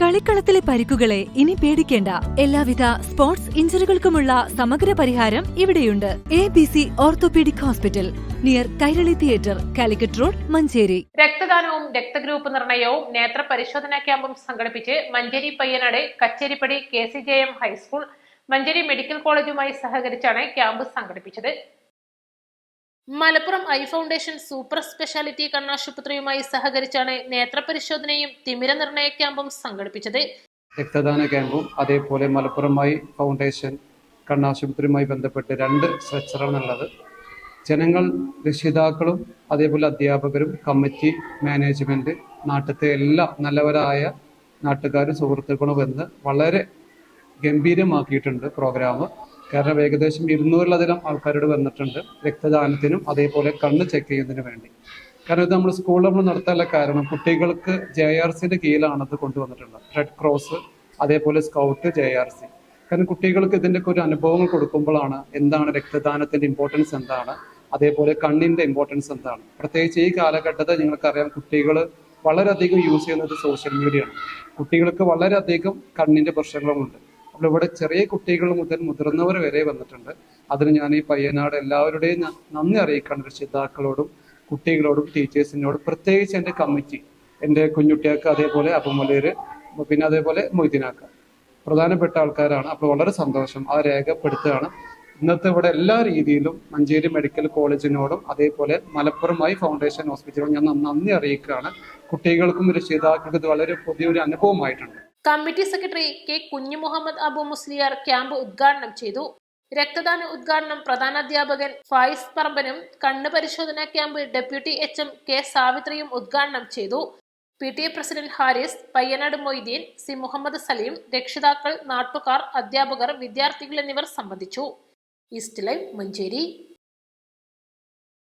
കളിക്കളത്തിലെ പരിക്കുകളെ ഇനി പേടിക്കേണ്ട. എല്ലാവിധ സ്പോർട്സ് ഇഞ്ചുറികൾക്കുമുള്ള സമഗ്ര പരിഹാരം ഇവിടെയുണ്ട്. ABC orthopaedic hospital, near Kairali theatre, Calicut road, Manjeri. രക്തദാനവും രക്തഗ്രൂപ്പ് നിർണയവും നേത്ര പരിശോധനാ ക്യാമ്പും സംഘടിപ്പിച്ച് Manjeri Payyanad Kacheripadi KCJM high school, Manjeri medical കോളേജുമായി സഹകരിച്ചാണ് ക്യാമ്പ് സംഘടിപ്പിച്ചത്. Malappuram eye foundation super speciality കണ്ണാശുപത്രിയുമായി സഹകരിച്ചാണ് നേത്രപരിശോധനയും തിമിര നിർണയ ക്യാമ്പും സംഘടിപ്പിച്ചത്. രക്തദാന ക്യാമ്പും അതേപോലെ മലപ്പുറം ഐ ഫൗണ്ടേഷൻ കണ്ണാശുപത്രിയുമായി ബന്ധപ്പെട്ട് 2 സ്ട്രെച്ചറാണുള്ളത്. ജനങ്ങൾ, രക്ഷിതാക്കളും അതേപോലെ അധ്യാപകരും, കമ്മിറ്റി, മാനേജ്മെന്റ്, നാട്ടിലത്തെ എല്ലാ നല്ലവരായ നാട്ടുകാരും സുഹൃത്തുക്കളും എന്ന് വളരെ ഗംഭീരമാക്കിയിട്ടുണ്ട് പ്രോഗ്രാം. കാരണം ഏകദേശം 200-ലധികം ആൾക്കാരോട് വന്നിട്ടുണ്ട് രക്തദാനത്തിനും അതേപോലെ കണ്ണ് ചെക്ക് ചെയ്യുന്നതിന് വേണ്ടി. കാരണം ഇത് നമ്മൾ സ്കൂളിൽ നടത്താനുള്ള കാരണം കുട്ടികൾക്ക് JRCയുടെ കീഴിലാണ് ഇത് കൊണ്ടുവന്നിട്ടുള്ളത്. റെഡ് ക്രോസ്, അതേപോലെ സ്കൗട്ട്, JRC. കാരണം കുട്ടികൾക്ക് ഇതിൻ്റെയൊക്കെ ഒരു അനുഭവങ്ങൾ കൊടുക്കുമ്പോഴാണ് എന്താണ് രക്തദാനത്തിന്റെ ഇമ്പോർട്ടൻസ് എന്താണ്, അതേപോലെ കണ്ണിന്റെ ഇമ്പോർട്ടൻസ് എന്താണ്. പ്രത്യേകിച്ച് ഈ കാലഘട്ടത്തിൽ നിങ്ങൾക്കറിയാം കുട്ടികൾ വളരെയധികം യൂസ് ചെയ്യുന്നത് സോഷ്യൽ മീഡിയയാണ്. കുട്ടികൾക്ക് വളരെയധികം കണ്ണിന്റെ പ്രശ്നങ്ങളുമുണ്ട്. അപ്പോൾ ഇവിടെ ചെറിയ കുട്ടികൾ മുതൽ മുതിർന്നവർ വരെ വന്നിട്ടുണ്ട്. അതിന് ഞാൻ ഈ പയ്യനാട് എല്ലാവരുടെയും നന്ദി അറിയിക്കാണ്, രക്ഷിതാക്കളോടും കുട്ടികളോടും ടീച്ചേഴ്സിനോടും, പ്രത്യേകിച്ച് എൻ്റെ കമ്മിറ്റി, എൻ്റെ കുഞ്ഞുട്ടിയാക്ക്, അതേപോലെ അബുമലേര്, പിന്നെ അതേപോലെ മൊയ്തീനാക്ക പ്രധാനപ്പെട്ട ആൾക്കാരാണ്. അപ്പോൾ വളരെ സന്തോഷം അത് രേഖപ്പെടുത്തുകയാണ്. ഇന്നത്തെ ഇവിടെ എല്ലാ രീതിയിലും മഞ്ചേരി മെഡിക്കൽ കോളേജിനോടും അതേപോലെ മലപ്പുറം ഐ ഫൗണ്ടേഷൻ ഹോസ്പിറ്റലോടും ഞാൻ നന്ദി അറിയിക്കുകയാണ്. കുട്ടികൾക്കും രക്ഷിതാക്കൾക്കും ഇത് വളരെ പുതിയൊരു അനുഭവമായിട്ടുണ്ട്. Committee secretary K. കുഞ്ഞു മുഹമ്മദ് അബു മുസ്ലിയാർ ക്യാമ്പ് ഉദ്ഘാടനം ചെയ്തു. രക്തദാന ഉദ്ഘാടനം പ്രധാനാധ്യാപകൻ ഫായിസ് പറമ്പനും കണ്ണ് പരിശോധനാ ക്യാമ്പ് ഡെപ്യൂട്ടി HM K. സാവിത്രിയും ഉദ്ഘാടനം ചെയ്തു. PTA president Haris, Payyanad Moideen, C. Muhammad Saleem, രക്ഷിതാക്കൾ, നാട്ടുകാർ, അധ്യാപകർ, വിദ്യാർത്ഥികൾ എന്നിവർ സംബന്ധിച്ചു. East Live, Manjeri.